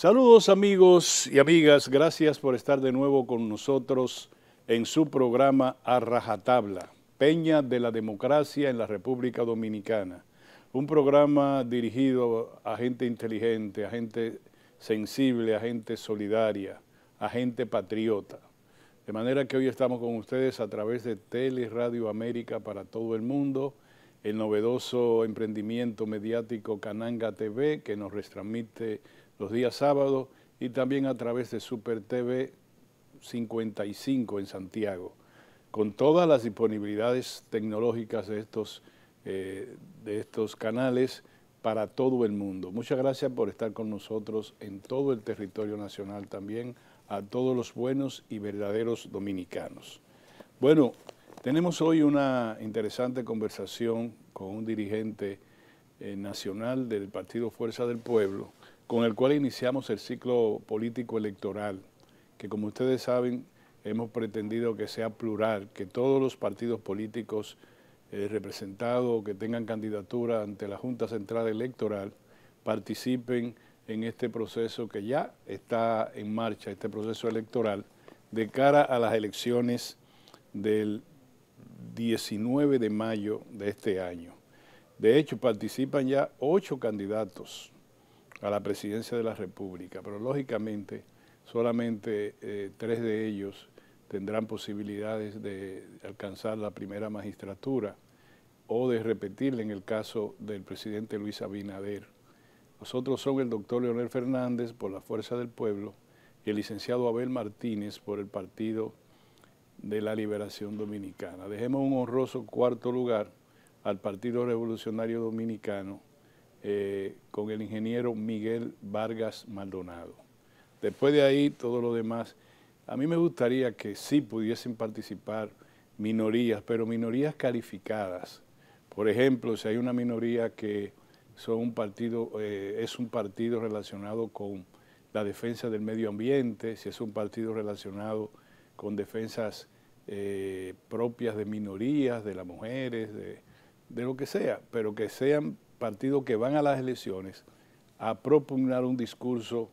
Saludos amigos y amigas, gracias por estar de nuevo con nosotros en su programa A Rajatabla, Peña de la Democracia en la República Dominicana. Un programa dirigido a gente inteligente, a gente sensible, a gente solidaria, a gente patriota. De manera que hoy estamos con ustedes a través de Tele Radio América para todo el mundo, el novedoso emprendimiento mediático Cananga TV, que nos retransmite los días sábados, y también a través de Super TV 55 en Santiago, con todas las disponibilidades tecnológicas de estos canales para todo el mundo. Muchas gracias por estar con nosotros en todo el territorio nacional, también a todos los buenos y verdaderos dominicanos. Bueno, tenemos hoy una interesante conversación con un dirigente nacional del Partido Fuerza del Pueblo, con el cual iniciamos el ciclo político electoral, que como ustedes saben hemos pretendido que sea plural, que todos los partidos políticos representados que tengan candidatura ante la Junta Central Electoral participen en este proceso que ya está en marcha, este proceso electoral, de cara a las elecciones del 19 de mayo de este año. De hecho, participan ya 8 candidatos a la presidencia de la República, pero lógicamente solamente 3 de ellos tendrán posibilidades de alcanzar la primera magistratura o de repetirla en el caso del presidente Luis Abinader. Los otros son el doctor Leonel Fernández por la Fuerza del Pueblo y el licenciado Abel Martínez por el Partido de la Liberación Dominicana. Dejemos un honroso cuarto lugar al Partido Revolucionario Dominicano con el ingeniero Miguel Vargas Maldonado. Después de ahí, todo lo demás, a mí me gustaría que sí pudiesen participar minorías, pero minorías calificadas. Por ejemplo, si hay una minoría que son un partido, es un partido relacionado con la defensa del medio ambiente, si es un partido relacionado con defensas propias de minorías, de las mujeres, de lo que sea, pero que sean partidos que van a las elecciones a propugnar un discurso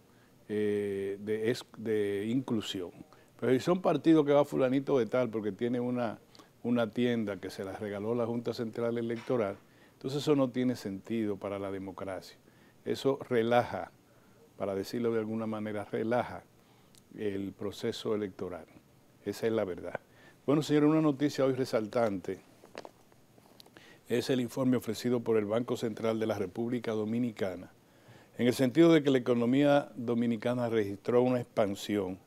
de inclusión. Pero si son partidos que va fulanito de tal porque tiene una tienda que se la regaló la Junta Central Electoral, entonces eso no tiene sentido para la democracia. Eso relaja, para decirlo de alguna manera, relaja el proceso electoral. Esa es la verdad. Bueno, señor, una noticia hoy resaltante es el informe ofrecido por el Banco Central de la República Dominicana, en el sentido de que la economía dominicana registró una expansión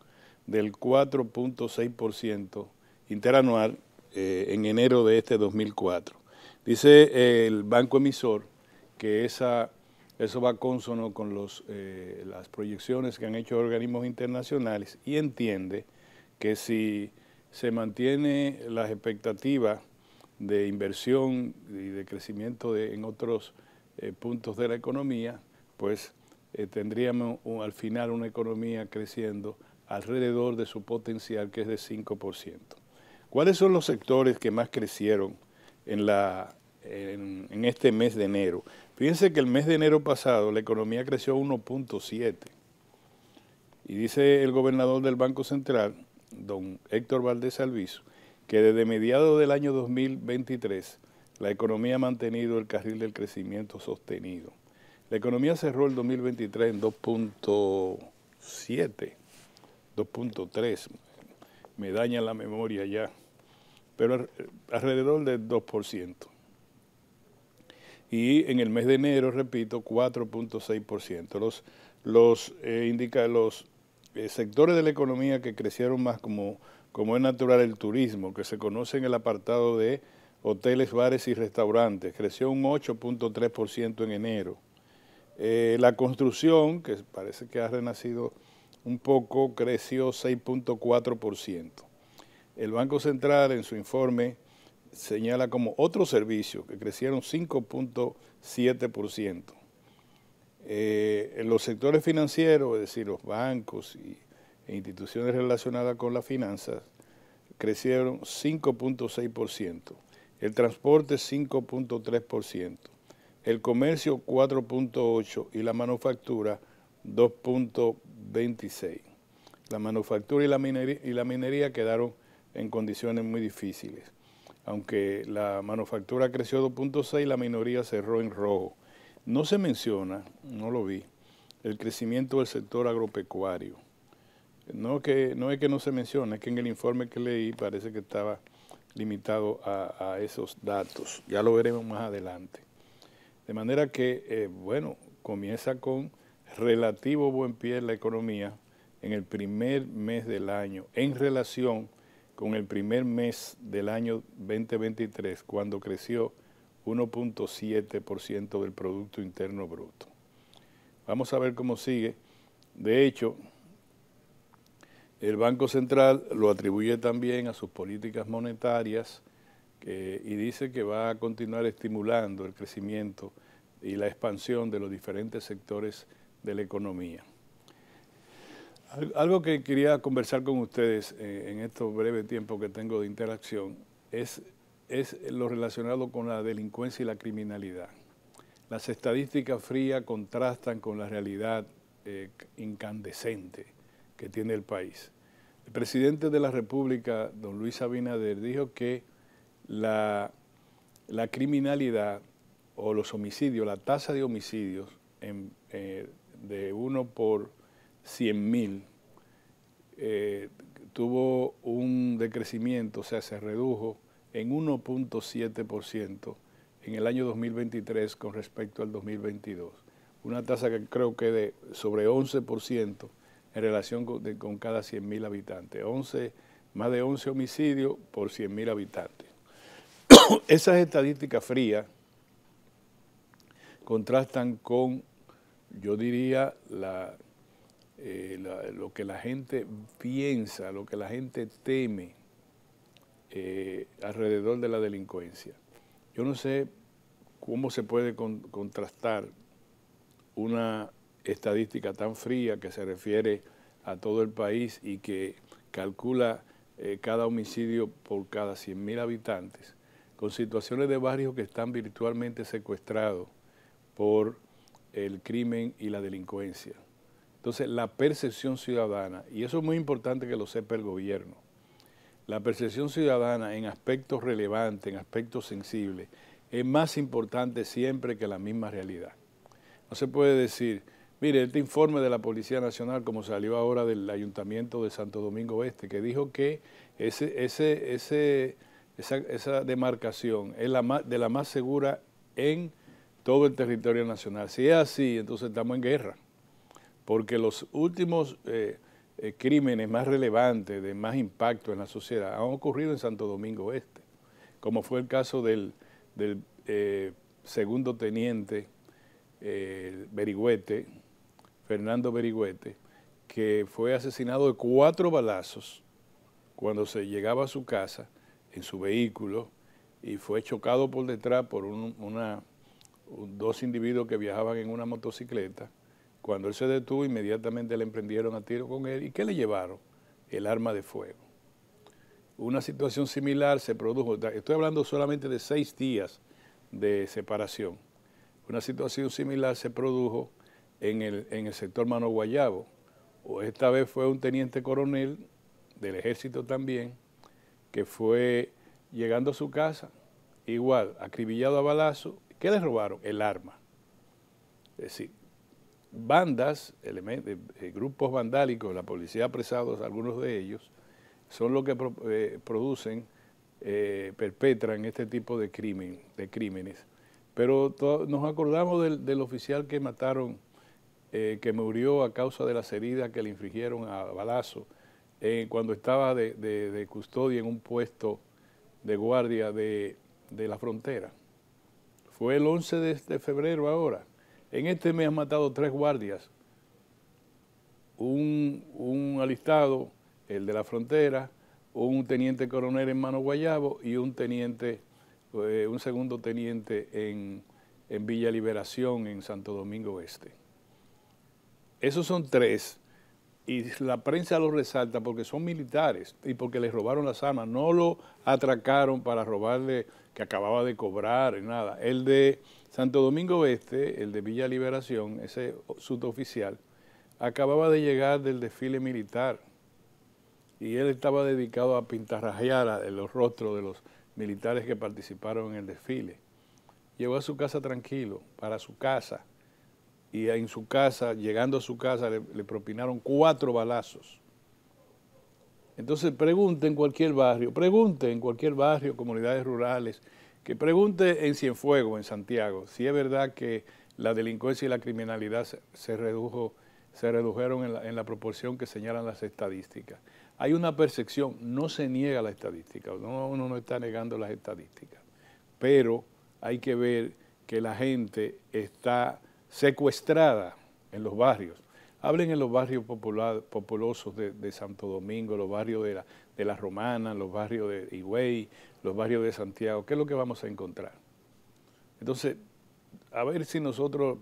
del 4.6% interanual en enero de este 2004. Dice el banco emisor que eso va consono con las proyecciones que han hecho organismos internacionales y entiende que si se mantiene las expectativas de inversión y de crecimiento en otros puntos de la economía, pues tendríamos al final una economía creciendo alrededor de su potencial, que es de 5%. ¿Cuáles son los sectores que más crecieron en este mes de enero? Fíjense que el mes de enero pasado la economía creció 1.7%. Y dice el gobernador del Banco Central, don Héctor Valdés Alviso, que desde mediados del año 2023 la economía ha mantenido el carril del crecimiento sostenido. La economía cerró el 2023 en 2.7, 2.3, me daña la memoria ya, pero alrededor del 2%. Y en el mes de enero, repito, 4.6%. Los sectores de la economía que crecieron más, como es natural el turismo, que se conoce en el apartado de hoteles, bares y restaurantes, creció un 8.3% en enero. La construcción, que parece que ha renacido un poco, creció 6.4%. El Banco Central en su informe señala como otros servicios que crecieron 5.7%. En los sectores financieros, es decir, los bancos e instituciones relacionadas con las finanzas, crecieron 5.6%, el transporte 5.3%, el comercio 4.8% y la manufactura 2.26. La manufactura y la minería quedaron en condiciones muy difíciles. Aunque la manufactura creció 2.6, la minoría cerró en rojo. No se menciona, no lo vi, el crecimiento del sector agropecuario. No es que no se mencione, es que en el informe que leí parece que estaba limitado a esos datos. Ya lo veremos más adelante. De manera que, bueno, comienza con relativo buen pie la economía en el primer mes del año, en relación con el primer mes del año 2023, cuando creció 1.7% del Producto Interno Bruto. Vamos a ver cómo sigue. De hecho, el Banco Central lo atribuye también a sus políticas monetarias y dice que va a continuar estimulando el crecimiento y la expansión de los diferentes sectores de la economía. Algo que quería conversar con ustedes en este breve tiempo que tengo de interacción es lo relacionado con la delincuencia y la criminalidad. Las estadísticas frías contrastan con la realidad incandescente que tiene el país. El presidente de la República, don Luis Abinader, dijo que la criminalidad o los homicidios, la tasa de homicidios de 1 por 100.000 tuvo un decrecimiento, o sea, se redujo en 1.7% en el año 2023 con respecto al 2022. Una tasa que creo que de sobre 11% en relación con cada 100.000 habitantes. Más de 11 homicidios por 100.000 habitantes. Esas estadísticas frías contrastan con, yo diría, lo que la gente piensa, lo que la gente teme alrededor de la delincuencia. Yo no sé cómo se puede contrastar una estadística tan fría que se refiere a todo el país y que calcula cada homicidio por cada 100.000 habitantes, con situaciones de barrios que están virtualmente secuestrados por el crimen y la delincuencia. Entonces, la percepción ciudadana, y eso es muy importante que lo sepa el gobierno, la percepción ciudadana en aspectos relevantes, en aspectos sensibles, es más importante siempre que la misma realidad. No se puede decir, mire, este informe de la Policía Nacional, como salió ahora del Ayuntamiento de Santo Domingo Este, que dijo que esa demarcación es de la más segura en todo el territorio nacional. Si es así, entonces estamos en guerra, porque los últimos crímenes más relevantes, de más impacto en la sociedad, han ocurrido en Santo Domingo Este, como fue el caso del segundo teniente Berigüete, Fernando Berigüete, que fue asesinado de 4 balazos cuando se llegaba a su casa en su vehículo y fue chocado por detrás por dos individuos que viajaban en una motocicleta. Cuando él se detuvo, inmediatamente le emprendieron a tiro con él. ¿Y qué le llevaron? El arma de fuego. Una situación similar se produjo, estoy hablando solamente de 6 días de separación. Una situación similar se produjo en el sector Mano Guayabo. Esta vez fue un teniente coronel del ejército también, que fue llegando a su casa, igual, acribillado a balazo. ¿Qué le robaron? El arma. Es decir, bandas, grupos vandálicos, la policía ha apresado a algunos de ellos, son los que perpetran este tipo de crímenes. Pero nos acordamos del oficial que mataron, que murió a causa de las heridas que le infligieron a balazo cuando estaba de custodia en un puesto de guardia de la frontera. Fue el 11 de febrero ahora. En este mes han matado 3 guardias. Un alistado, el de la frontera, un teniente coronel en Mano Guayabo y un segundo teniente en Villa Liberación, en Santo Domingo Este. Esos son 3, y la prensa lo resalta porque son militares y porque les robaron las armas. No lo atracaron para robarle que acababa de cobrar, nada. El de Santo Domingo Este, el de Villa Liberación, ese suboficial, acababa de llegar del desfile militar y él estaba dedicado a pintarrajear los rostros de los militares que participaron en el desfile. Llegó a su casa tranquilo, para su casa, y en su casa, llegando a su casa, le propinaron 4 balazos. Entonces pregunte en cualquier barrio, comunidades rurales, que pregunte en Cienfuegos, en Santiago, si es verdad que la delincuencia y la criminalidad se redujeron en la proporción que señalan las estadísticas. Hay una percepción, no se niega la estadística, uno no está negando las estadísticas, pero hay que ver que la gente está secuestrada en los barrios. Hablen en los barrios populosos de Santo Domingo, los barrios de la Romana, los barrios de Higüey, los barrios de Santiago. ¿Qué es lo que vamos a encontrar? Entonces, a ver si nosotros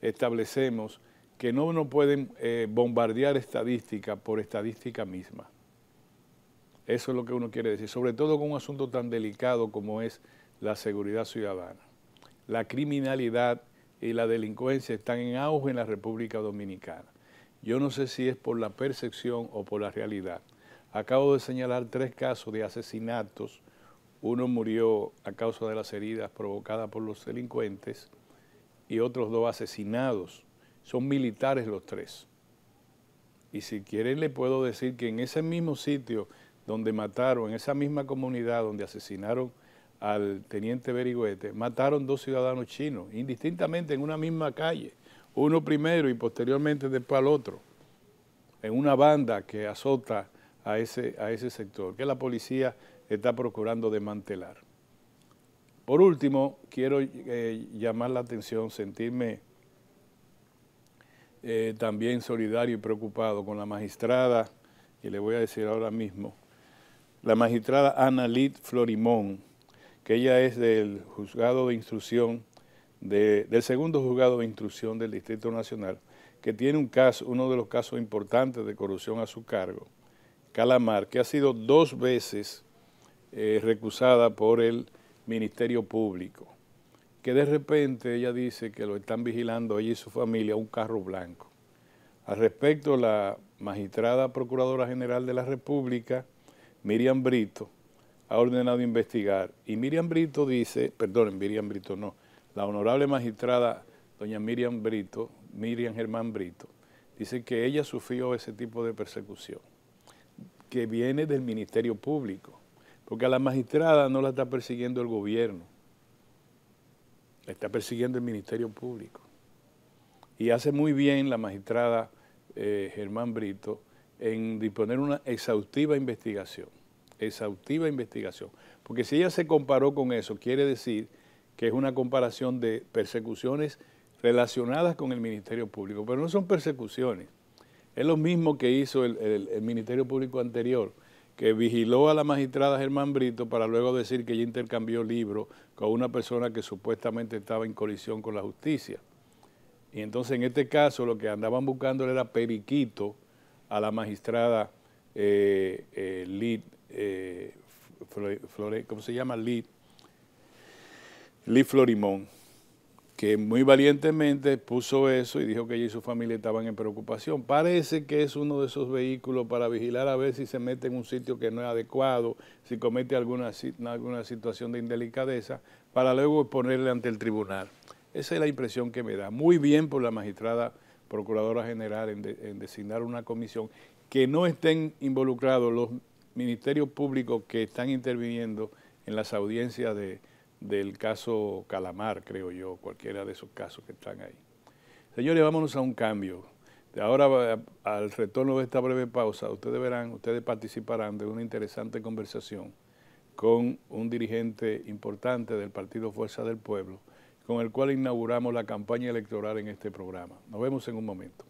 establecemos que no nos pueden bombardear estadística por estadística misma. Eso es lo que uno quiere decir, sobre todo con un asunto tan delicado como es la seguridad ciudadana. La criminalidad y la delincuencia están en auge en la República Dominicana. Yo no sé si es por la percepción o por la realidad. Acabo de señalar 3 casos de asesinatos. Uno murió a causa de las heridas provocadas por los delincuentes y otros 2 asesinados. Son militares los 3. Y si quieren le puedo decir que en ese mismo sitio donde mataron, en esa misma comunidad donde asesinaron al teniente Berigüete, mataron 2 ciudadanos chinos, indistintamente en una misma calle, uno primero y posteriormente después al otro, en una banda que azota a ese sector, que la policía está procurando desmantelar. Por último, quiero llamar la atención, sentirme también solidario y preocupado con la magistrada, y le voy a decir ahora mismo, la magistrada Ana Lid Florimón, que ella es del juzgado de instrucción, del segundo juzgado de instrucción del Distrito Nacional, que tiene un caso, uno de los casos importantes de corrupción a su cargo, Calamar, que ha sido 2 veces recusada por el Ministerio Público, que de repente ella dice que lo están vigilando ella y su familia un carro blanco. Al respecto, la magistrada Procuradora General de la República, Miriam Brito, ha ordenado investigar. Y Miriam Brito dice, la honorable magistrada doña Miriam Germán Brito, dice que ella sufrió ese tipo de persecución, que viene del Ministerio Público, porque a la magistrada no la está persiguiendo el gobierno, la está persiguiendo el Ministerio Público. Y hace muy bien la magistrada Germán Brito en disponer una exhaustiva investigación, porque si ella se comparó con eso, quiere decir que es una comparación de persecuciones relacionadas con el Ministerio Público, pero no son persecuciones, es lo mismo que hizo el Ministerio Público anterior, que vigiló a la magistrada Germán Brito para luego decir que ella intercambió libros con una persona que supuestamente estaba en colisión con la justicia. Y entonces en este caso lo que andaban buscando era periquito a la magistrada Lid Florimón, que muy valientemente puso eso y dijo que ella y su familia estaban en preocupación. Parece que es uno de esos vehículos para vigilar a ver si se mete en un sitio que no es adecuado, si comete alguna situación de indelicadeza, para luego exponerle ante el tribunal. Esa es la impresión que me da. Muy bien por la magistrada Procuradora General en designar una comisión, que no estén involucrados los ministerios públicos que están interviniendo en las audiencias del caso Calamar, creo yo, cualquiera de esos casos que están ahí. Señores, vámonos a un cambio. De ahora al retorno de esta breve pausa, ustedes participarán de una interesante conversación con un dirigente importante del Partido Fuerza del Pueblo, con el cual inauguramos la campaña electoral en este programa. Nos vemos en un momento.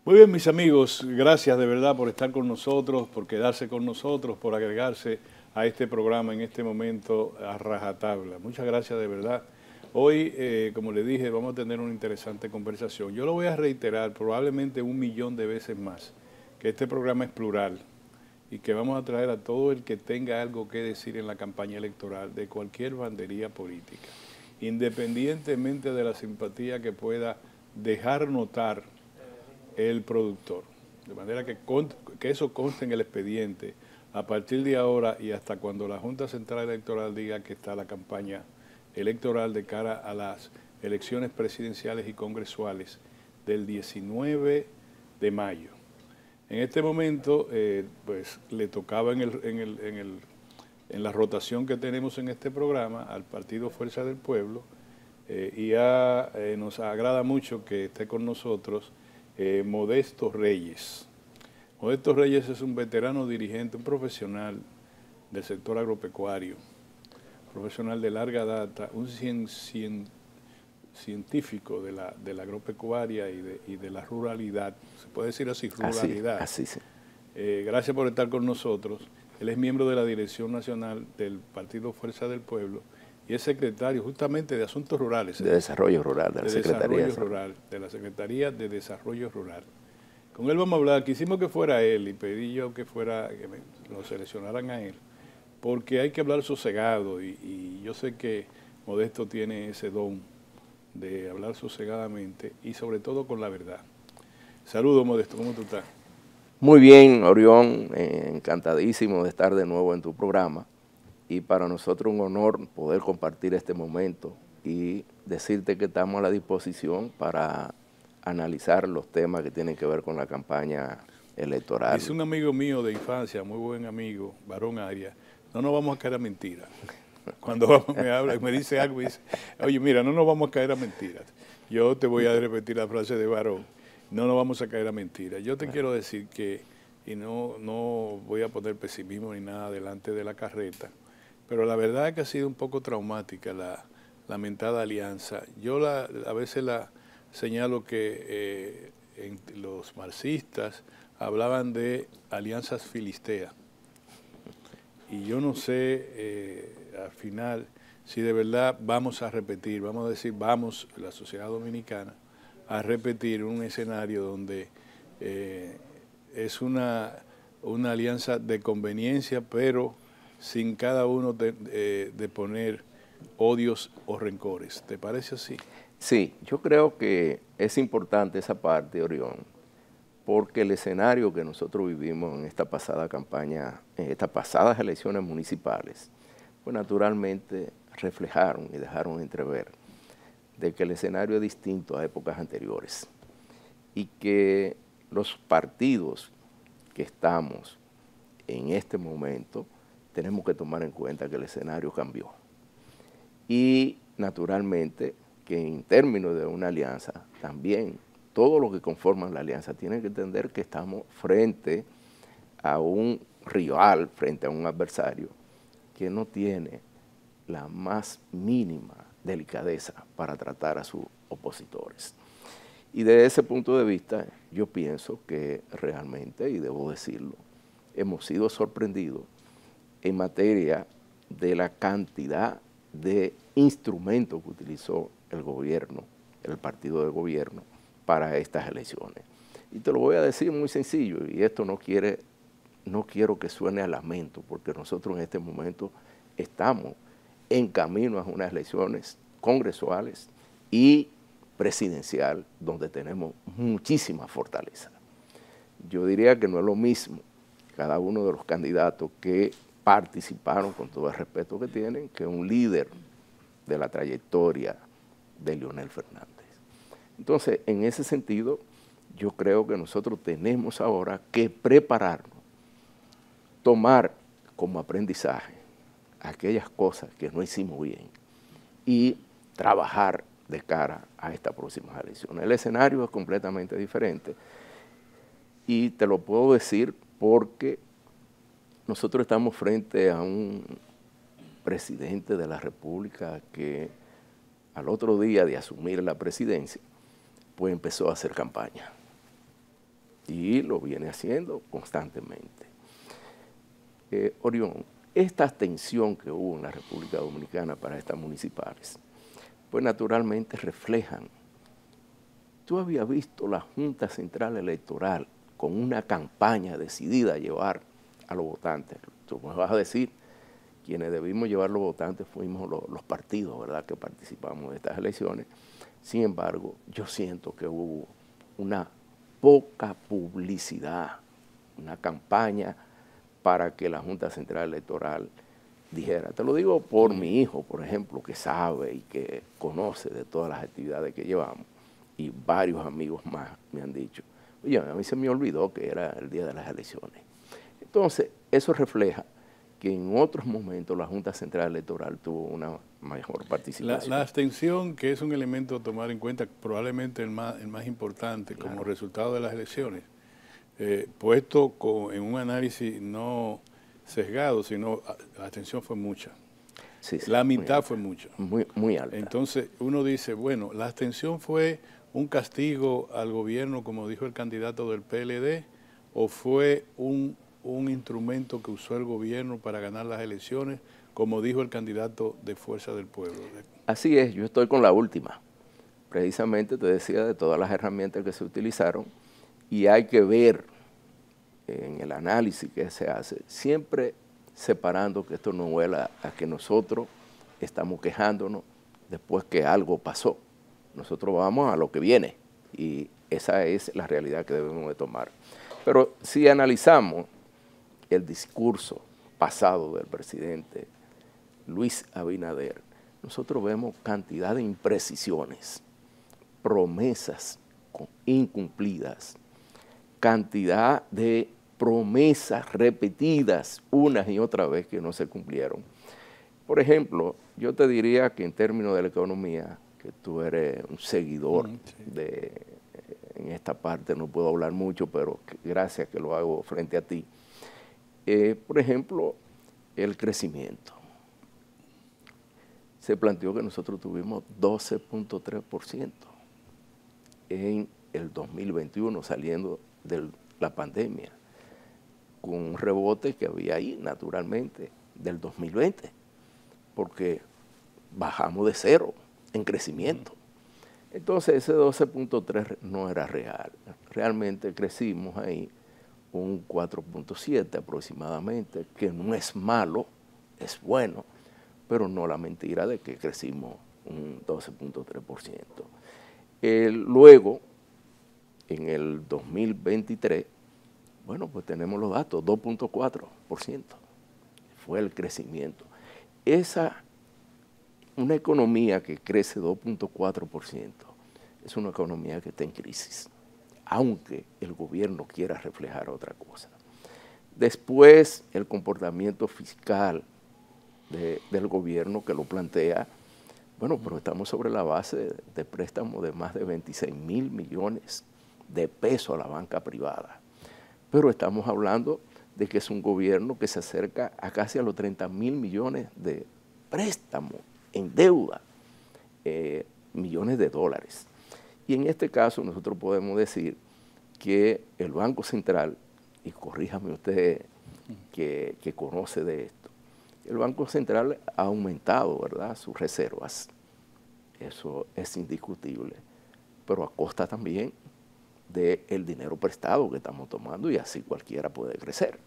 Muy bien, mis amigos, gracias de verdad por estar con nosotros, por quedarse con nosotros, por agregarse a este programa en este momento a rajatabla. Muchas gracias de verdad. Hoy, como le dije, vamos a tener una interesante conversación. Yo lo voy a reiterar probablemente 1 millón de veces más, que este programa es plural, y que vamos a traer a todo el que tenga algo que decir en la campaña electoral de cualquier bandería política, independientemente de la simpatía que pueda dejar notar el productor. De manera que eso conste en el expediente a partir de ahora y hasta cuando la Junta Central Electoral diga que está la campaña electoral de cara a las elecciones presidenciales y congresuales del 19 de mayo. En este momento, pues le tocaba en la rotación que tenemos en este programa al Partido Fuerza del Pueblo, y nos agrada mucho que esté con nosotros Modesto Reyes. Modesto Reyes es un veterano dirigente, un profesional del sector agropecuario, profesional de larga data, un científico de la agropecuaria y de la ruralidad, se puede decir así, ruralidad. Así sí. Gracias por estar con nosotros. Él es miembro de la Dirección Nacional del Partido Fuerza del Pueblo y es secretario justamente de Asuntos Rurales. De Desarrollo Rural, de la Secretaría. De la Secretaría de Desarrollo Rural. Con él vamos a hablar. Quisimos que fuera él y pedí yo que lo seleccionaran a él, porque hay que hablar sosegado y yo sé que Modesto tiene ese don de hablar sosegadamente y sobre todo con la verdad. Saludos, Modesto, ¿cómo tú estás? Muy bien, Orión, encantadísimo de estar de nuevo en tu programa y para nosotros un honor poder compartir este momento y decirte que estamos a la disposición para analizar los temas que tienen que ver con la campaña electoral. Dice un amigo mío de infancia, muy buen amigo, Barón Arias, no nos vamos a caer a mentiras. Cuando me habla y me dice algo, dice, oye, mira, no nos vamos a caer a mentiras. Yo te voy a repetir la frase de Barón, no nos vamos a caer a mentiras. Yo te quiero decir que, y no voy a poner pesimismo ni nada delante de la carreta, pero la verdad es que ha sido un poco traumática la lamentada alianza. Yo a veces la señalo que los marxistas hablaban de alianzas filisteas. Y yo no sé, al final, si de verdad vamos a repetir, vamos a decir, la sociedad dominicana, a repetir un escenario donde es una alianza de conveniencia, pero sin cada uno de poner odios o rencores. ¿Te parece así? Sí, yo creo que es importante esa parte, Orión, porque el escenario que nosotros vivimos en esta pasada campaña, en estas pasadas elecciones municipales, pues naturalmente reflejaron y dejaron entrever de que el escenario es distinto a épocas anteriores y que los partidos que estamos en este momento tenemos que tomar en cuenta que el escenario cambió. Y naturalmente que en términos de una alianza, también todos los que conforman la alianza tienen que entender que estamos frente a un rival, frente a un adversario que no tiene la más mínima delicadeza para tratar a sus opositores. Y desde ese punto de vista, yo pienso que realmente, y debo decirlo, hemos sido sorprendidos en materia de la cantidad de instrumentos que utilizó el gobierno, el partido de gobierno, para estas elecciones. Y te lo voy a decir muy sencillo, y esto no quiero que suene a lamento, porque nosotros en este momento estamos en camino a unas elecciones congresuales y presidencial, donde tenemos muchísima fortaleza. Yo diría que no es lo mismo cada uno de los candidatos que participaron, con todo el respeto que tienen, que un líder de la trayectoria de Leonel Fernández. Entonces, en ese sentido, yo creo que nosotros tenemos ahora que prepararnos, tomar como aprendizaje aquellas cosas que no hicimos bien y trabajar de cara a estas próximas elecciones. El escenario es completamente diferente y te lo puedo decir porque nosotros estamos frente a un presidente de la República que al otro día de asumir la presidencia, pues empezó a hacer campaña y lo viene haciendo constantemente. Orión, esta tensión que hubo en la República Dominicana para estas municipales, pues naturalmente reflejan. Tú habías visto la Junta Central Electoral con una campaña decidida a llevar a los votantes. Tú me vas a decir, quienes debimos llevar los votantes fuimos los partidos, ¿verdad?, que participamos de estas elecciones. Sin embargo, yo siento que hubo una poca publicidad, una campaña para que la Junta Central Electoral dijera. Te lo digo por mi hijo, por ejemplo, que sabe y que conoce de todas las actividades que llevamos, y varios amigos más me han dicho, oye, a mí se me olvidó que era el día de las elecciones. Entonces, eso refleja que en otros momentos la Junta Central Electoral tuvo una mejor participación. La abstención, que es un elemento a tomar en cuenta, probablemente el más importante como resultado de las elecciones, puesto en un análisis no sesgado, sino la abstención fue mucha. Sí, sí, la mitad fue mucha. Muy alta. Entonces uno dice, bueno, la abstención fue un castigo al gobierno, como dijo el candidato del PLD, o fue un instrumento que usó el gobierno para ganar las elecciones, como dijo el candidato de Fuerza del Pueblo. Así es, yo estoy con la última. Precisamente te decía de todas las herramientas que se utilizaron, y hay que ver en el análisis que se hace, siempre separando que esto no huela a que nosotros estamos quejándonos después que algo pasó. Nosotros vamos a lo que viene, y esa es la realidad que debemos de tomar. Pero si analizamos el discurso pasado del presidente Luis Abinader, nosotros vemos cantidad de imprecisiones, promesas incumplidas, cantidad de promesas repetidas unas y otra vez que no se cumplieron. Por ejemplo, yo te diría que en términos de la economía, que tú eres un seguidor en esta parte, no puedo hablar mucho, pero gracias que lo hago frente a ti. Por ejemplo, el crecimiento. Se planteó que nosotros tuvimos 12.3% en el 2021, saliendo de la pandemia, con un rebote que había ahí, naturalmente, del 2020, porque bajamos de cero en crecimiento. Entonces, ese 12.3 no era real. Realmente crecimos ahí un 4.7 aproximadamente, que no es malo, es bueno, pero no la mentira de que crecimos un 12.3%. Luego, en el 2023, bueno, pues tenemos los datos, 2.4% fue el crecimiento. Una economía que crece 2.4% es una economía que está en crisis, aunque el gobierno quiera reflejar otra cosa. Después, el comportamiento fiscal del gobierno que lo plantea, bueno, pero estamos sobre la base de préstamos de más de 26.000 millones de pesos a la banca privada. Pero estamos hablando de que es un gobierno que se acerca a casi a los 30.000 millones de préstamos en deuda, millones de dólares. Y en este caso nosotros podemos decir que el Banco Central, y corríjame usted que conoce de esto, el Banco Central ha aumentado, ¿verdad?, sus reservas. Eso es indiscutible, pero a costa también del dinero prestado que estamos tomando, y así cualquiera puede crecer.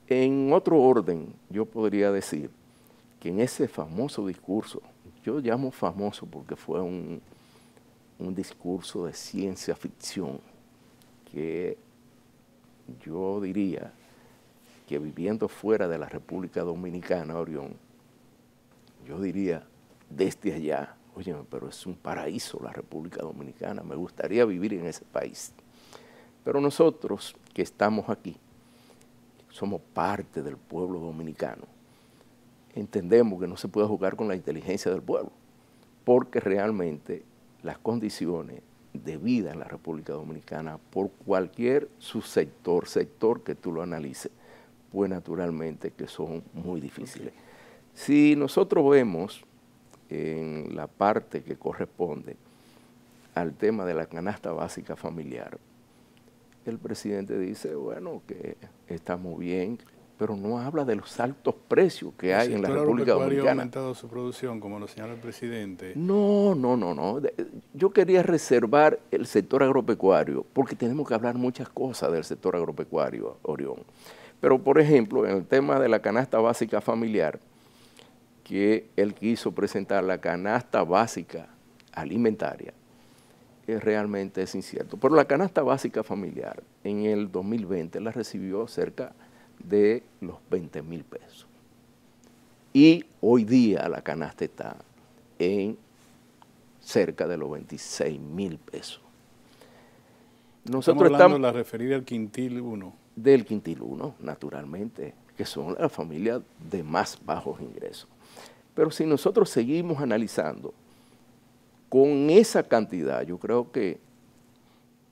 En otro orden, yo podría decir que en ese famoso discurso, yo llamo famoso porque fue un discurso de ciencia ficción, que yo diría que viviendo fuera de la República Dominicana, Orión, yo diría desde allá, oye, pero es un paraíso la República Dominicana, me gustaría vivir en ese país. Pero nosotros que estamos aquí, somos parte del pueblo dominicano, entendemos que no se puede jugar con la inteligencia del pueblo, porque realmente las condiciones de vida en la República Dominicana, por cualquier subsector, sector que tú lo analices, pues naturalmente que son muy difíciles. Si nosotros vemos en la parte que corresponde al tema de la canasta básica familiar, el presidente dice, bueno, que estamos bien, pero no habla de los altos precios que hay en la República Dominicana. ¿Ha aumentado su producción, como lo señala el presidente? No. Yo quería reservar el sector agropecuario, porque tenemos que hablar muchas cosas del sector agropecuario, Orión. Pero, por ejemplo, en el tema de la canasta básica familiar, que él quiso presentar la canasta básica alimentaria, realmente es incierto. Pero la canasta básica familiar en el 2020 la recibió cerca de los 20,000 pesos. Y hoy día la canasta está en cerca de los 26,000 pesos. Nosotros estamos la referida al quintil 1. Del quintil 1, naturalmente, que son las familias de más bajos ingresos. Pero si nosotros seguimos analizando, con esa cantidad, yo creo que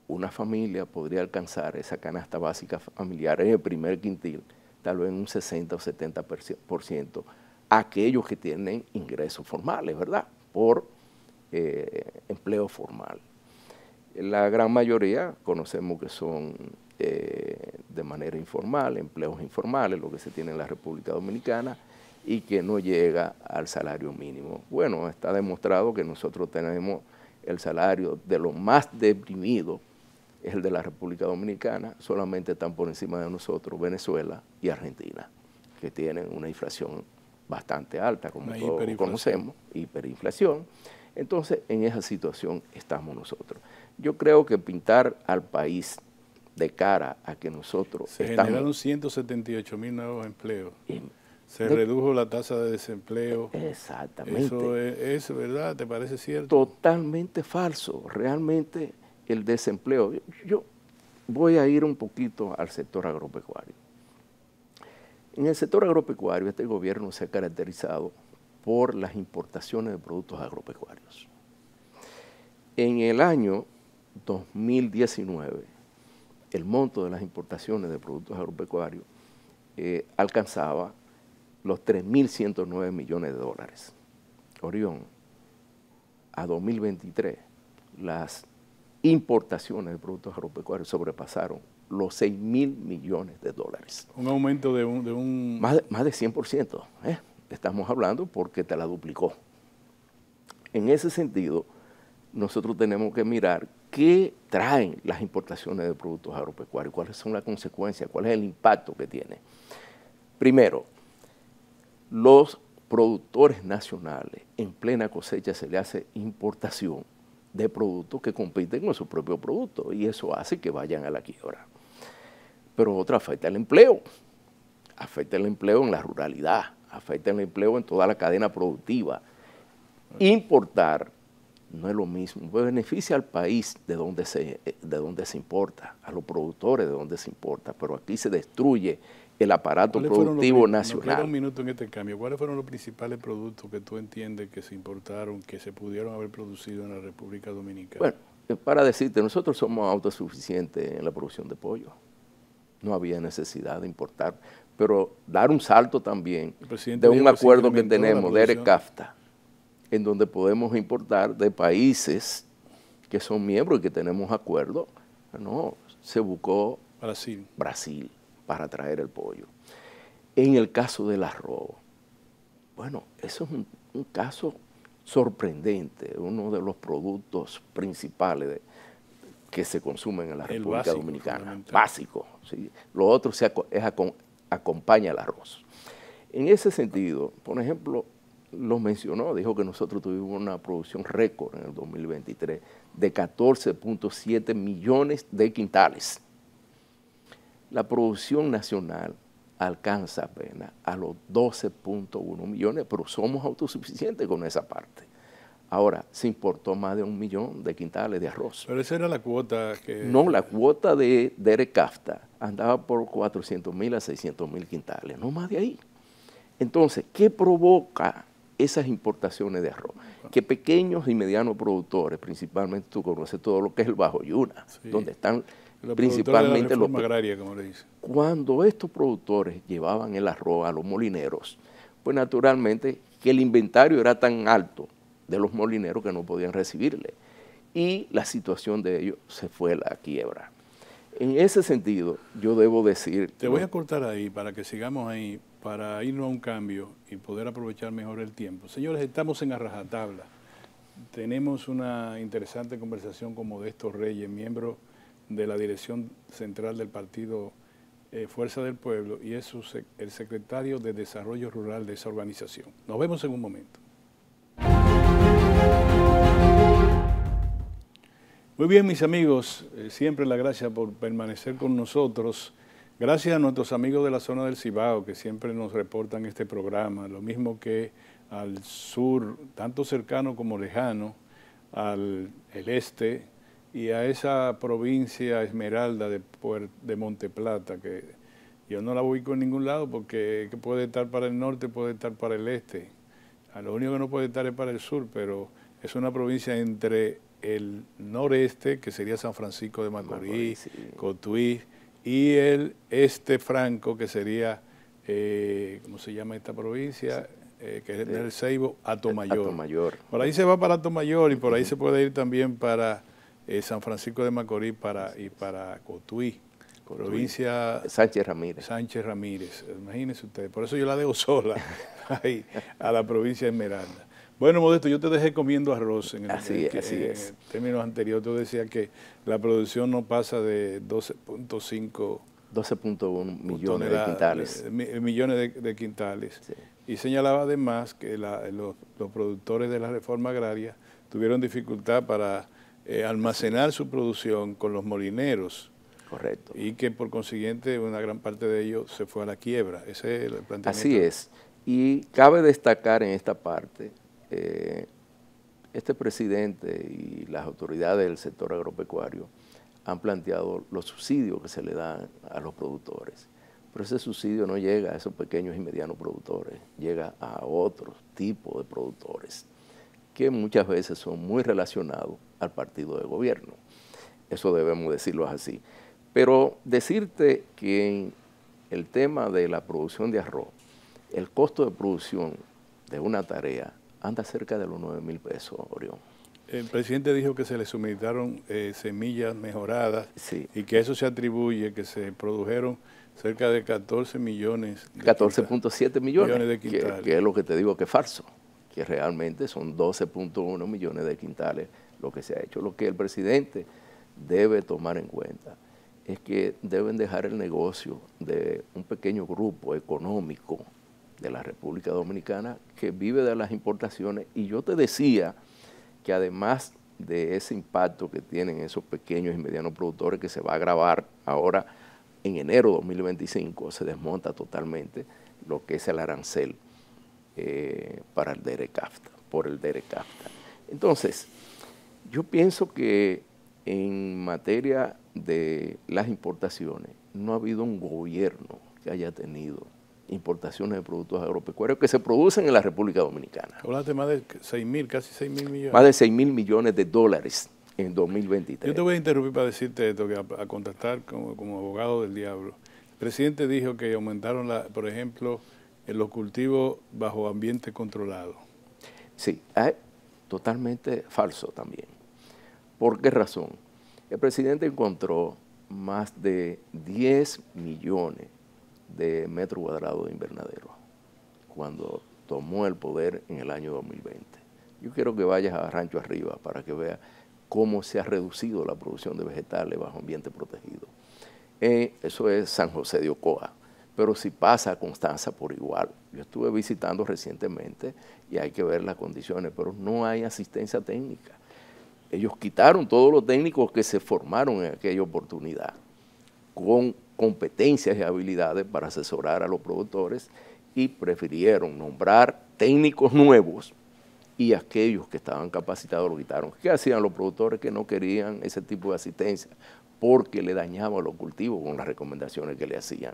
una familia podría alcanzar esa canasta básica familiar en el primer quintil, tal vez en un 60 o 70%, aquellos que tienen ingresos formales, ¿verdad? Por empleo formal. La gran mayoría conocemos que son de manera informal, empleos informales, lo que se tiene en la República Dominicana, y que no llega al salario mínimo. Bueno, está demostrado que nosotros tenemos el salario de lo más deprimido, es el de la República Dominicana, solamente están por encima de nosotros Venezuela y Argentina, que tienen una inflación bastante alta, como todos conocemos, hiperinflación. Entonces, en esa situación estamos nosotros. Yo creo que pintar al país de cara a que nosotros generaron 178,000 nuevos empleos. Se redujo la tasa de desempleo. Exactamente. Eso es verdad, ¿te parece cierto? Totalmente falso. Realmente el desempleo. Yo voy a ir un poquito al sector agropecuario. En el sector agropecuario este gobierno se ha caracterizado por las importaciones de productos agropecuarios. En el año 2019, el monto de las importaciones de productos agropecuarios alcanzaba los 3.109 millones de dólares. Orión, a 2023, las importaciones de productos agropecuarios sobrepasaron los 6.000 millones de dólares. Un aumento de un... Más de 100%, estamos hablando porque te la duplicó. En ese sentido, nosotros tenemos que mirar qué traen las importaciones de productos agropecuarios, cuáles son las consecuencias, cuál es el impacto que tiene. Primero, los productores nacionales en plena cosecha se le hace importación de productos que compiten con su propio producto y eso hace que vayan a la quiebra. Pero otra afecta el empleo en la ruralidad, afecta el empleo en toda la cadena productiva. Importar no es lo mismo, beneficia al país de donde se importa, a los productores de donde se importa, pero aquí se destruye el aparato productivo nacional. Me queda un minuto en este cambio. ¿Cuáles fueron los principales productos que tú entiendes que se importaron, que se pudieron haber producido en la República Dominicana? Bueno, para decirte, nosotros somos autosuficientes en la producción de pollo. No había necesidad de importar, pero dar un salto también de un acuerdo que tenemos de ERECAFTA, en donde podemos importar de países que son miembros y que tenemos acuerdo, no, se buscó Brasil para traer el pollo. En el caso del arroz, bueno, eso es un caso sorprendente, uno de los productos principales que se consumen en la República Dominicana, básico. ¿Sí? Lo otro acompaña al arroz. En ese sentido, por ejemplo, lo mencionó, dijo que nosotros tuvimos una producción récord en el 2023 de 14.7 millones de quintales. La producción nacional alcanza apenas a los 12.1 millones, pero somos autosuficientes con esa parte. Ahora, se importó más de 1 millón de quintales de arroz. Pero esa era la cuota que... No, la cuota de ERECAFTA andaba por 400,000 a 600,000 quintales, no más de ahí. Entonces, ¿qué provoca esas importaciones de arroz? Que pequeños y medianos productores, principalmente tú conoces todo lo que es el Bajo Yuna, sí, donde están principalmente los agraria, como le dicen. Cuando estos productores llevaban el arroz a los molineros, pues naturalmente que el inventario era tan alto de los molineros que no podían recibirle. Y la situación de ellos se fue a la quiebra. En ese sentido, yo debo decir... Te voy a cortar ahí para que sigamos ahí, para irnos a un cambio y poder aprovechar mejor el tiempo. Señores, estamos en A Rajatabla. Tenemos una interesante conversación con Modesto Reyes, miembro de la dirección central del Partido Fuerza del Pueblo, y es el secretario de Desarrollo Rural de esa organización. Nos vemos en un momento. Muy bien, mis amigos, siempre la gracia por permanecer con nosotros. Gracias a nuestros amigos de la zona del Cibao que siempre nos reportan este programa, lo mismo que al sur, tanto cercano como lejano, al este y a esa provincia Esmeralda de Monteplata, que yo no la ubico en ningún lado porque puede estar para el norte, puede estar para el este. Lo único que no puede estar es para el sur, pero es una provincia entre el noreste, que sería San Francisco de Macorís, sí, Cotuí, y el este franco, que sería, ¿cómo se llama esta provincia? Que es el Ceibo, Atomayor. Por ahí se va para Atomayor y por ahí se puede ir también para San Francisco de Macorís y para Cotuí. Provincia Sánchez Ramírez, imagínense ustedes, por eso yo la dejo sola ahí, a la provincia de Esmeralda. Bueno, Modesto, yo te dejé comiendo arroz en términos anteriores. Tú decías que la producción no pasa de 12.1 millones de quintales. Millones de quintales. Sí. Y señalaba además que los productores de la reforma agraria tuvieron dificultad para almacenar su producción con los molineros. Correcto. Y que por consiguiente una gran parte de ellos se fue a la quiebra. Ese es el planteamiento. Así es. Y cabe destacar en esta parte, este presidente y las autoridades del sector agropecuario han planteado los subsidios que se le dan a los productores. Pero ese subsidio no llega a esos pequeños y medianos productores, llega a otros tipos de productores que muchas veces son muy relacionados al partido de gobierno. Eso debemos decirlo así. Pero decirte que en el tema de la producción de arroz, el costo de producción de una tarea anda cerca de los 9.000 pesos, Orión. El presidente dijo que se le suministraron semillas mejoradas, sí, y que eso se atribuye, que se produjeron cerca de 14 millones. 14.7 millones de quintales. Que es lo que te digo que es falso, que realmente son 12.1 millones de quintales lo que se ha hecho. Lo que el presidente debe tomar en cuenta es que deben dejar el negocio de un pequeño grupo económico de la República Dominicana que vive de las importaciones, y yo te decía que además de ese impacto que tienen esos pequeños y medianos productores, que se va a agravar ahora en enero de 2025, se desmonta totalmente lo que es el arancel para el DERECAFTA, por el DERECAFTA. Entonces, yo pienso que en materia de las importaciones no ha habido un gobierno que haya tenido importaciones de productos agropecuarios que se producen en la República Dominicana. Hablaste más de 6.000, casi 6.000 millones. Más de 6.000 millones de dólares en 2023. Yo te voy a interrumpir para decirte esto, que a contestar como abogado del diablo. El presidente dijo que aumentaron, por ejemplo, los cultivos bajo ambiente controlado. Sí, es totalmente falso también. ¿Por qué razón? El presidente encontró más de 10 millones de metros cuadrados de invernadero cuando tomó el poder en el año 2020. Yo quiero que vayas a Rancho Arriba para que veas cómo se ha reducido la producción de vegetales bajo ambiente protegido. Eso es San José de Ocoa, pero si pasa a Constanza por igual. Yo estuve visitando recientemente y hay que ver las condiciones, pero no hay asistencia técnica. Ellos quitaron todos los técnicos que se formaron en aquella oportunidad con competencias y habilidades para asesorar a los productores y prefirieron nombrar técnicos nuevos, y aquellos que estaban capacitados lo quitaron. ¿Qué hacían los productores que no querían ese tipo de asistencia? Porque le dañaban los cultivos con las recomendaciones que le hacían.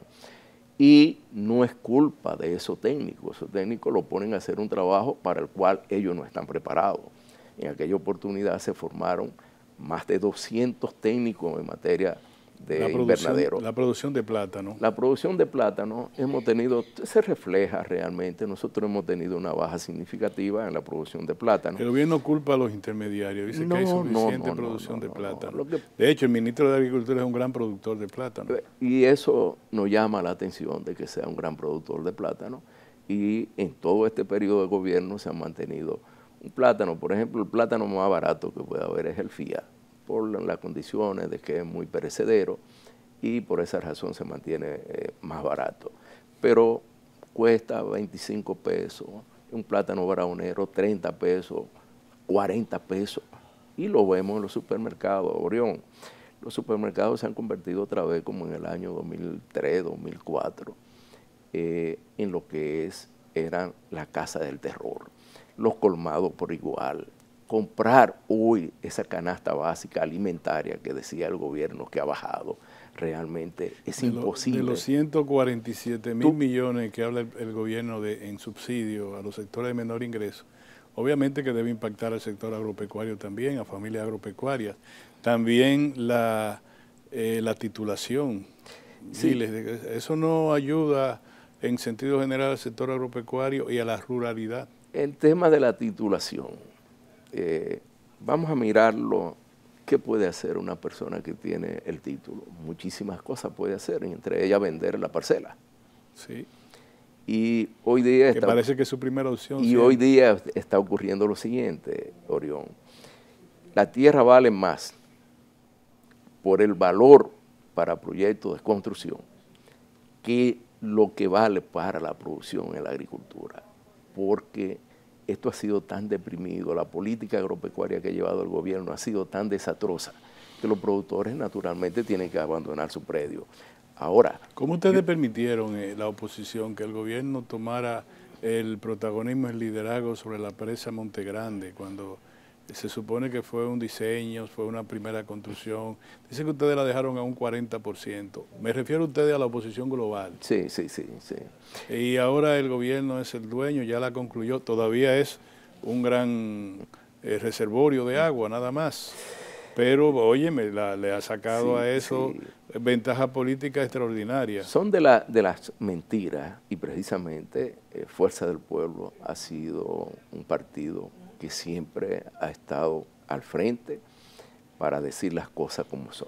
Y no es culpa de esos técnicos lo ponen a hacer un trabajo para el cual ellos no están preparados. En aquella oportunidad se formaron más de 200 técnicos en materia de invernadero. La producción de plátano. La producción de plátano hemos tenido, se refleja realmente, nosotros hemos tenido una baja significativa en la producción de plátano. El gobierno culpa a los intermediarios, dice que hay suficiente producción de plátano. De hecho, el ministro de Agricultura es un gran productor de plátano. Y eso nos llama la atención de que sea un gran productor de plátano, y en todo este periodo de gobierno se ha mantenido un plátano. Por ejemplo, el plátano más barato que puede haber es el FIA, por las condiciones de que es muy perecedero, y por esa razón se mantiene más barato. Pero cuesta 25 pesos, un plátano braunero 30 pesos, 40 pesos, y lo vemos en los supermercados, Orión. Los supermercados se han convertido otra vez, como en el año 2003, 2004, en lo que eran la casa del terror, los colmados por igual. Comprar hoy esa canasta básica alimentaria que decía el gobierno que ha bajado, realmente es imposible. De los 147.000 millones que habla el gobierno en subsidio a los sectores de menor ingreso, obviamente que debe impactar al sector agropecuario también, a familias agropecuarias. También la titulación. Sí. Eso no ayuda en sentido general al sector agropecuario y a la ruralidad. El tema de la titulación, vamos a mirarlo. ¿Qué puede hacer una persona que tiene el título? Muchísimas cosas puede hacer, entre ellas vender la parcela. Sí. Y hoy día que parece que es su primera opción. Y hoy día está ocurriendo lo siguiente, Orión. La tierra vale más por el valor para proyectos de construcción que lo que vale para la producción en la agricultura. Porque esto ha sido tan deprimido, la política agropecuaria que ha llevado el gobierno ha sido tan desastrosa que los productores naturalmente tienen que abandonar su predio. Ahora, ¿cómo ustedes permitieron, la oposición, que el gobierno tomara el protagonismo, el liderazgo sobre la presa Monte Grande, cuando se supone que fue un diseño, fue una primera construcción? Dicen que ustedes la dejaron a un 40%. Me refiero a ustedes a la oposición global. Sí. Y ahora el gobierno es el dueño, ya la concluyó, todavía es un gran reservorio de agua, nada más. Pero, óyeme, le ha sacado a eso ventaja política extraordinaria. Son de las mentiras, y precisamente Fuerza del Pueblo ha sido un partido que siempre ha estado al frente para decir las cosas como son.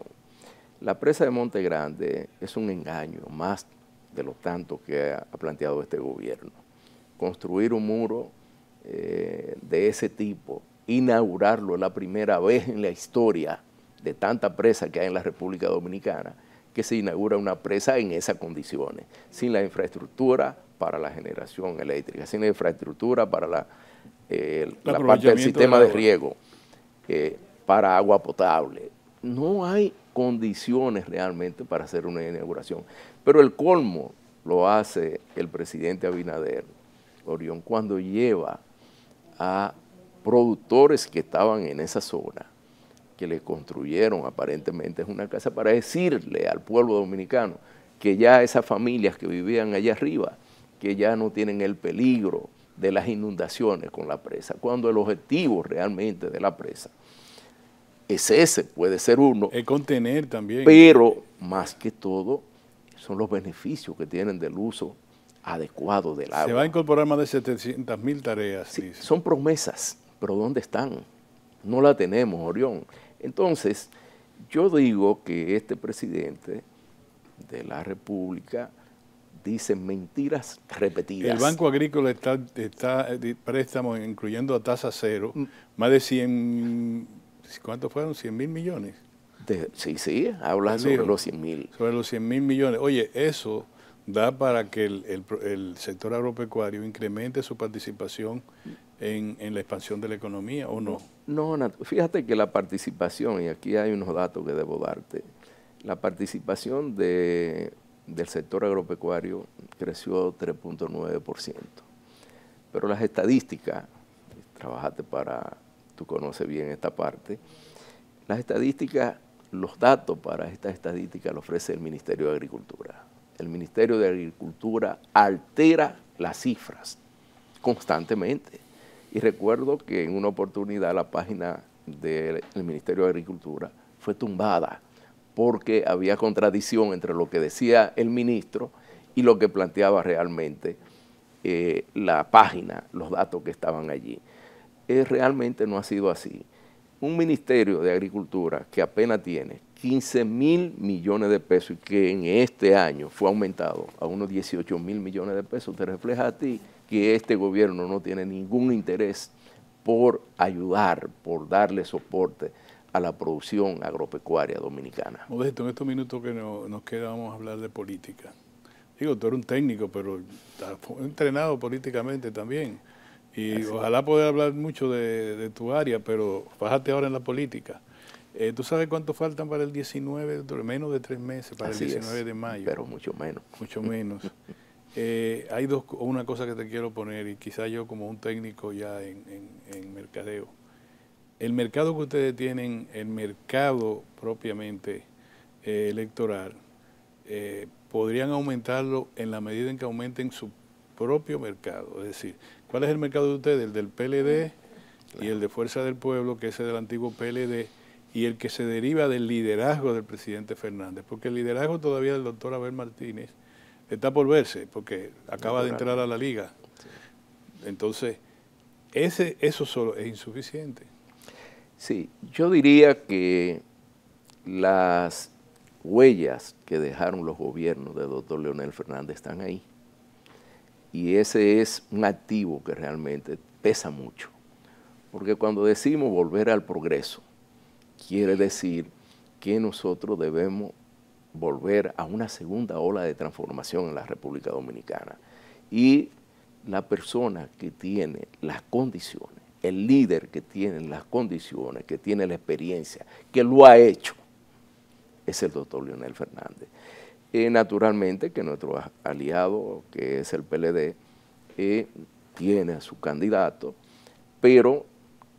La presa de Monte Grande es un engaño más de lo tanto que ha planteado este gobierno. Construir un muro de ese tipo, inaugurarlo la primera vez en la historia de tanta presa que hay en la República Dominicana, que se inaugura una presa en esas condiciones, sin la infraestructura para la generación eléctrica, sin la infraestructura para la parte del sistema de riego, para agua potable. No hay condiciones realmente para hacer una inauguración. Pero el colmo lo hace el presidente Abinader, Orión, cuando lleva a productores que estaban en esa zona, que le construyeron aparentemente una casa para decirle al pueblo dominicano que ya esas familias que vivían allá arriba, que ya no tienen el peligro de las inundaciones con la presa, cuando el objetivo realmente de la presa es ese, puede ser uno. Es contener también. Pero más que todo son los beneficios que tienen del uso adecuado del agua. Se va a incorporar más de 700.000 tareas. Sí, son promesas, pero ¿dónde están? No la tenemos, Orión. Entonces, yo digo que este presidente de la República dice mentiras repetidas. El Banco Agrícola está préstamos, incluyendo a tasa cero, más de 100, ¿cuántos fueron? 100.000 millones. Sí, habla sobre los 100.000. Sobre los 100.000 millones. Oye, eso da para que el sector agropecuario incremente su participación en la expansión de la economía, ¿o no? No, fíjate que la participación, y aquí hay unos datos que debo darte, la participación del sector agropecuario creció 3.9%. Pero las estadísticas, tú conoces bien esta parte, las estadísticas, los datos para estas estadísticas los ofrece el Ministerio de Agricultura. El Ministerio de Agricultura altera las cifras constantemente. Y recuerdo que en una oportunidad la página del Ministerio de Agricultura fue tumbada porque había contradicción entre lo que decía el ministro y lo que planteaba realmente la página, los datos que estaban allí. Realmente no ha sido así. Un Ministerio de Agricultura que apenas tiene 15.000 millones de pesos y que en este año fue aumentado a unos 18.000 millones de pesos, te refleja a ti que este gobierno no tiene ningún interés por ayudar, por darle soporte a la producción agropecuaria dominicana. Modesto, en estos minutos que nos queda vamos a hablar de política. Digo, tú eres un técnico, pero estás entrenado políticamente también. Y así, ojalá poder hablar mucho de tu área, pero fájate ahora en la política. ¿Tú sabes cuánto faltan para el 19? Menos de 3 meses para así el 19 es, de mayo. pero mucho menos. Mucho menos. Hay una cosa que te quiero poner, y quizá yo como un técnico ya en mercadeo. El mercado que ustedes tienen, el mercado propiamente electoral, podrían aumentarlo en la medida en que aumenten su propio mercado. Es decir, ¿cuál es el mercado de ustedes? El del PLD y el de Fuerza del Pueblo, que es el del antiguo PLD, y el que se deriva del liderazgo del presidente Fernández. Porque el liderazgo todavía del doctor Abel Martínez está por verse, porque acaba de entrar a la liga. Entonces, eso solo es insuficiente. Sí, yo diría que las huellas que dejaron los gobiernos del doctor Leonel Fernández están ahí. Y ese es un activo que realmente pesa mucho. Porque cuando decimos volver al progreso, quiere decir que nosotros debemos volver a una segunda ola de transformación en la República Dominicana. Y la persona que tiene las condiciones, el líder que tiene las condiciones, que tiene la experiencia, que lo ha hecho, es el doctor Leonel Fernández. Naturalmente que nuestro aliado, que es el PLD, tiene a su candidato, pero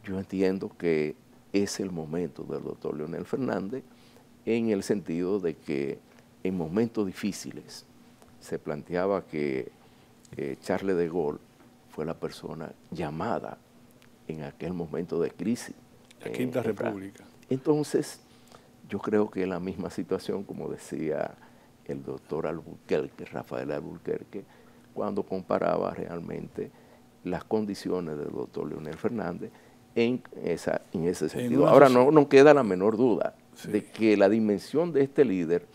yo entiendo que es el momento del doctor Leonel Fernández en el sentido de que en momentos difíciles se planteaba que Charles de Gaulle fue la persona llamada en aquel momento de crisis. La Quinta República. Entonces, yo creo que es la misma situación, como decía el doctor Alburquerque, Rafael Alburquerque, cuando comparaba realmente las condiciones del doctor Leonel Fernández en ese sentido. Ahora, no queda la menor duda de que la dimensión de este líder,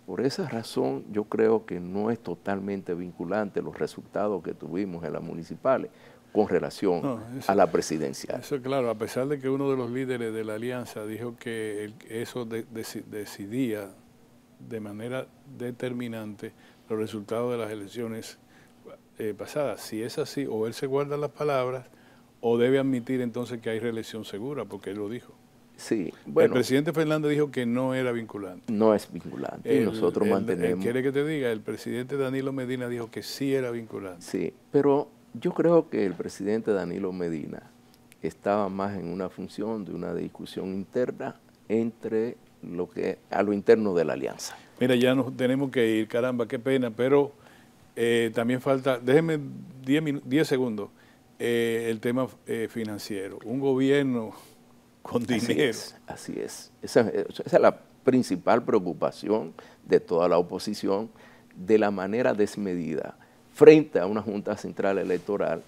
por esa razón, yo creo que no es totalmente vinculante los resultados que tuvimos en las municipales con relación a la presidencial. Eso claro, a pesar de que uno de los líderes de la alianza dijo que eso decidía de manera determinante los resultados de las elecciones pasadas. Si es así, o él se guarda las palabras, o debe admitir entonces que hay reelección segura, porque él lo dijo. Sí, bueno. El presidente Fernández dijo que no era vinculante. No es vinculante, y nosotros mantenemos... ¿Quiere que te diga? El presidente Danilo Medina dijo que sí era vinculante. Sí, pero yo creo que el presidente Danilo Medina estaba más en una función de una discusión interna entre a lo interno de la alianza. Mira, ya nos tenemos que ir, caramba, qué pena, pero también falta, déjenme 10 segundos, el tema financiero. Un gobierno con dinero. Así es. Esa es la principal preocupación de toda la oposición, de la manera desmedida frente a una Junta Central Electoral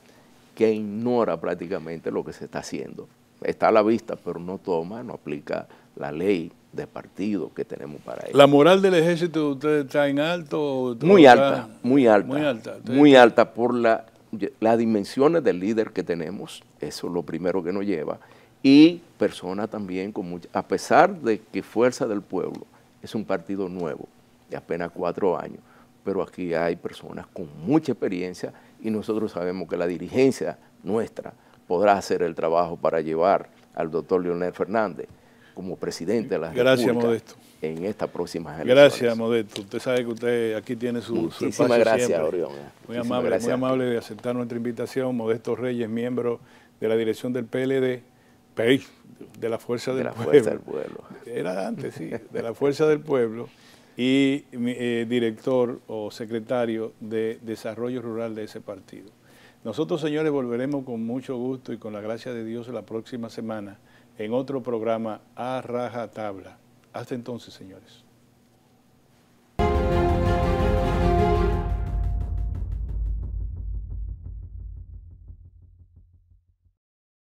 que ignora prácticamente lo que se está haciendo. Está a la vista, pero no toma, no aplica la ley de partido que tenemos para ello. ¿La moral del ejército de ustedes está en alto? Muy alta, muy alta. Muy alta. Muy alta por las dimensiones del líder que tenemos, eso es lo primero que nos lleva, y personas también con mucha, a pesar de que Fuerza del Pueblo es un partido nuevo, de apenas 4 años, pero aquí hay personas con mucha experiencia y nosotros sabemos que la dirigencia nuestra podrá hacer el trabajo para llevar al doctor Leonel Fernández como presidente de la República Modesto. En estas próximas elecciones. Gracias, Modesto. Usted sabe que usted aquí tiene su Muchísimas gracias, Orión. Muy amable de aceptar nuestra invitación. Modesto Reyes, miembro de la dirección del PLD, de la Fuerza del Pueblo. Era antes, sí, de la Fuerza del Pueblo, y director o secretario de Desarrollo Rural de ese partido. Nosotros, señores, volveremos con mucho gusto y con la gracia de Dios la próxima semana en otro programa a rajatabla. Hasta entonces, señores.